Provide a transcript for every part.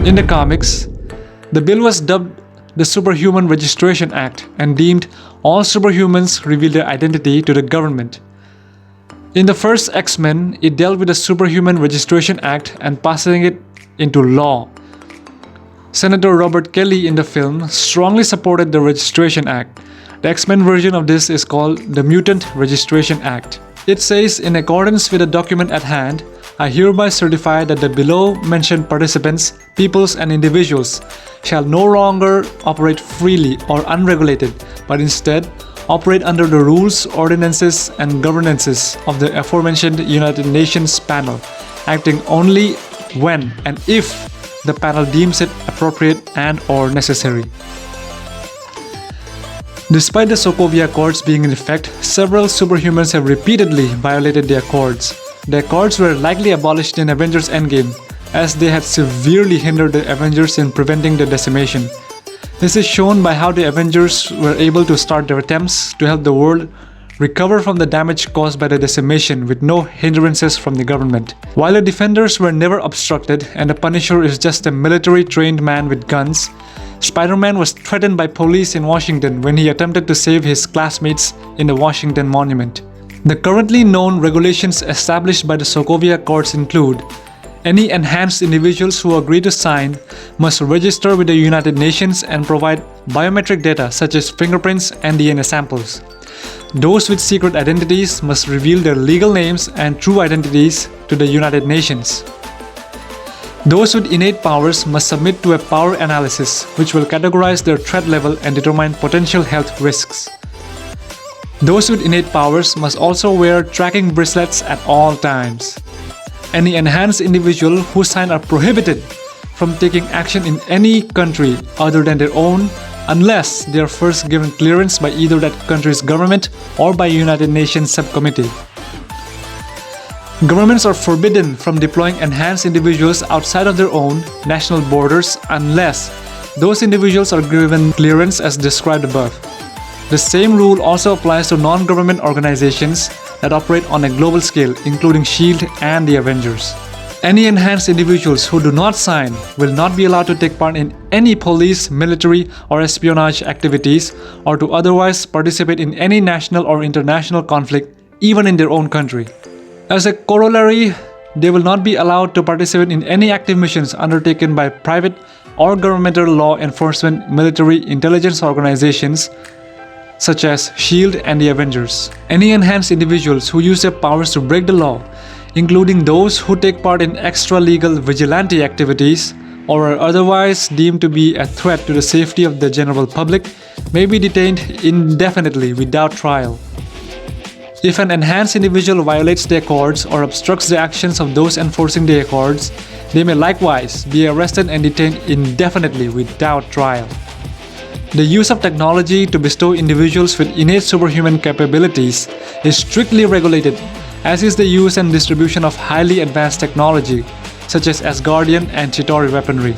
In the comics, the bill was dubbed the Superhuman Registration Act and deemed all superhumans reveal their identity to the government. In the first X-Men, it dealt with the Superhuman Registration Act and passing it into law. Senator Robert Kelly in the film strongly supported the Registration Act. The X-Men version of this is called the Mutant Registration Act. It says, in accordance with the document at hand, I hereby certify that the below-mentioned participants, peoples and individuals shall no longer operate freely or unregulated, but instead operate under the rules, ordinances, and governances of the aforementioned United Nations panel, acting only when and if the panel deems it appropriate and/or necessary. Despite the Sokovia Accords being in effect, several superhumans have repeatedly violated the Accords. The Accords were likely abolished in Avengers Endgame, as they had severely hindered the Avengers in preventing the decimation. This is shown by how the Avengers were able to start their attempts to help the world recover from the damage caused by the decimation with no hindrances from the government. While the Defenders were never obstructed and the Punisher is just a military-trained man with guns, Spider-Man was threatened by police in Washington when he attempted to save his classmates in the Washington Monument. The currently known regulations established by the Sokovia Accords include: any enhanced individuals who agree to sign must register with the United Nations and provide biometric data such as fingerprints and DNA samples. Those with secret identities must reveal their legal names and true identities to the United Nations. Those with innate powers must submit to a power analysis, which will categorize their threat level and determine potential health risks. Those with innate powers must also wear tracking bracelets at all times. Any enhanced individual who sign are prohibited from taking action in any country other than their own unless they are first given clearance by either that country's government or by a United Nations subcommittee. Governments are forbidden from deploying enhanced individuals outside of their own national borders unless those individuals are given clearance as described above. The same rule also applies to non-government organizations that operate on a global scale, including S.H.I.E.L.D. and the Avengers. Any enhanced individuals who do not sign will not be allowed to take part in any police, military, or espionage activities or to otherwise participate in any national or international conflict, even in their own country. As a corollary, they will not be allowed to participate in any active missions undertaken by private or governmental law enforcement, military, intelligence organizations such as S.H.I.E.L.D. and the Avengers. Any enhanced individuals who use their powers to break the law, including those who take part in extra-legal vigilante activities or are otherwise deemed to be a threat to the safety of the general public, may be detained indefinitely without trial. If an enhanced individual violates the Accords or obstructs the actions of those enforcing the Accords, they may likewise be arrested and detained indefinitely without trial. The use of technology to bestow individuals with innate superhuman capabilities is strictly regulated, as is the use and distribution of highly advanced technology, such as Asgardian and Chitauri weaponry.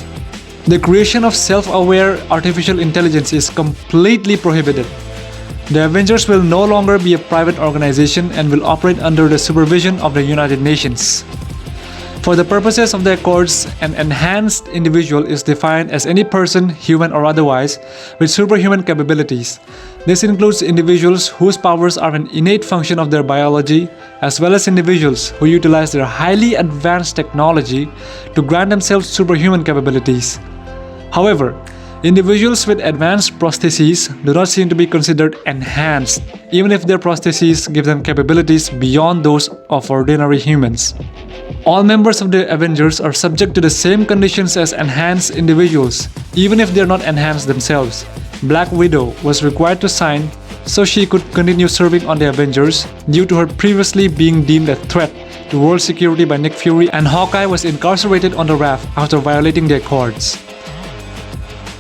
The creation of self-aware artificial intelligence is completely prohibited. The Avengers will no longer be a private organization and will operate under the supervision of the United Nations. For the purposes of the Accords, an enhanced individual is defined as any person, human or otherwise, with superhuman capabilities. This includes individuals whose powers are an innate function of their biology, as well as individuals who utilize their highly advanced technology to grant themselves superhuman capabilities. However, individuals with advanced prostheses do not seem to be considered enhanced, even if their prostheses give them capabilities beyond those of ordinary humans. All members of the Avengers are subject to the same conditions as enhanced individuals, even if they are not enhanced themselves. Black Widow was required to sign so she could continue serving on the Avengers due to her previously being deemed a threat to world security by Nick Fury, and Hawkeye was incarcerated on the raft after violating the Accords.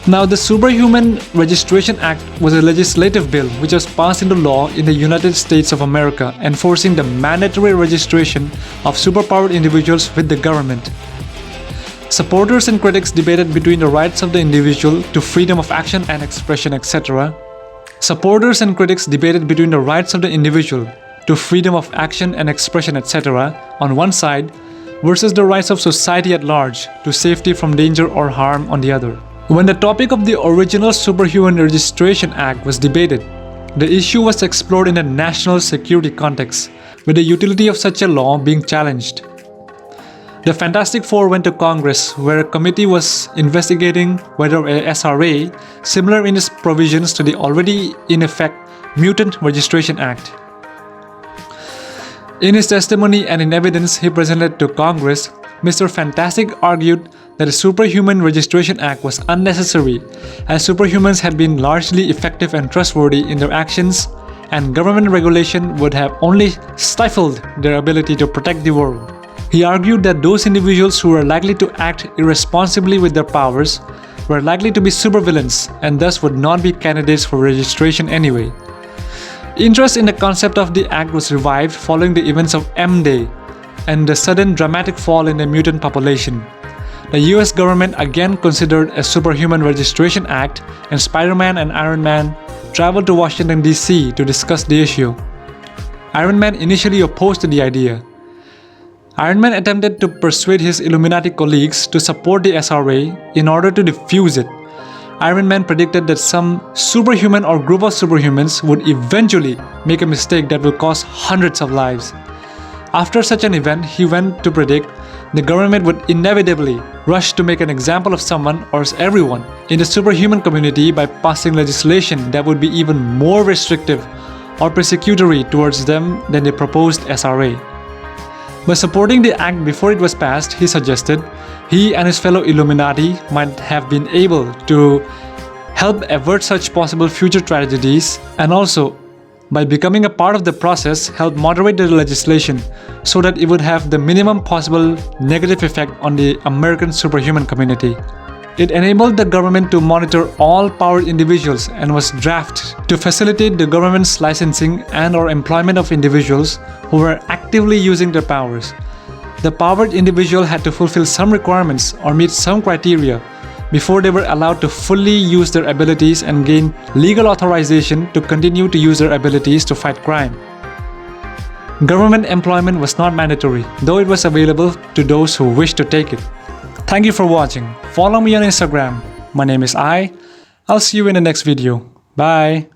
Now, the Superhuman Registration Act was a legislative bill which was passed into law in the United States of America, enforcing the mandatory registration of superpowered individuals with the government. Supporters and critics debated between the rights of the individual to freedom of action and expression, etc. Supporters and critics debated between the rights of the individual to freedom of action and expression, etc. on one side, versus the rights of society at large to safety from danger or harm on the other. When the topic of the original Superhuman Registration Act was debated, the issue was explored in a national security context, with the utility of such a law being challenged. The Fantastic Four went to Congress, where a committee was investigating whether a SRA, similar in its provisions to the already in effect Mutant Registration Act. In his testimony and in evidence he presented to Congress, Mr. Fantastic argued that the Superhuman Registration Act was unnecessary, as superhumans had been largely effective and trustworthy in their actions, and government regulation would have only stifled their ability to protect the world. He argued that those individuals who were likely to act irresponsibly with their powers were likely to be supervillains and thus would not be candidates for registration anyway. Interest in the concept of the act was revived following the events of M-Day and the sudden dramatic fall in the mutant population. The US government again considered a Superhuman Registration Act, and Spider-Man and Iron Man traveled to Washington, D.C. to discuss the issue. Iron Man initially opposed the idea. Iron Man attempted to persuade his Illuminati colleagues to support the SRA in order to defuse it. Iron Man predicted that some superhuman or group of superhumans would eventually make a mistake that will cost hundreds of lives. After such an event, he went to predict the government would inevitably rush to make an example of someone or everyone in the superhuman community by passing legislation that would be even more restrictive or persecutory towards them than the proposed SRA. By supporting the act before it was passed, he suggested he and his fellow Illuminati might have been able to help avert such possible future tragedies, and also, by becoming a part of the process, help moderate the legislation so that it would have the minimum possible negative effect on the American superhuman community. It enabled the government to monitor all powered individuals and was drafted to facilitate the government's licensing and/or employment of individuals who were actively using their powers. The powered individual had to fulfill some requirements or meet some criteria before they were allowed to fully use their abilities and gain legal authorization to continue to use their abilities to fight crime. Government employment was not mandatory, though it was available to those who wished to take it. Thank you for watching. Follow me on Instagram. My name is I'll see you in the next video. Bye.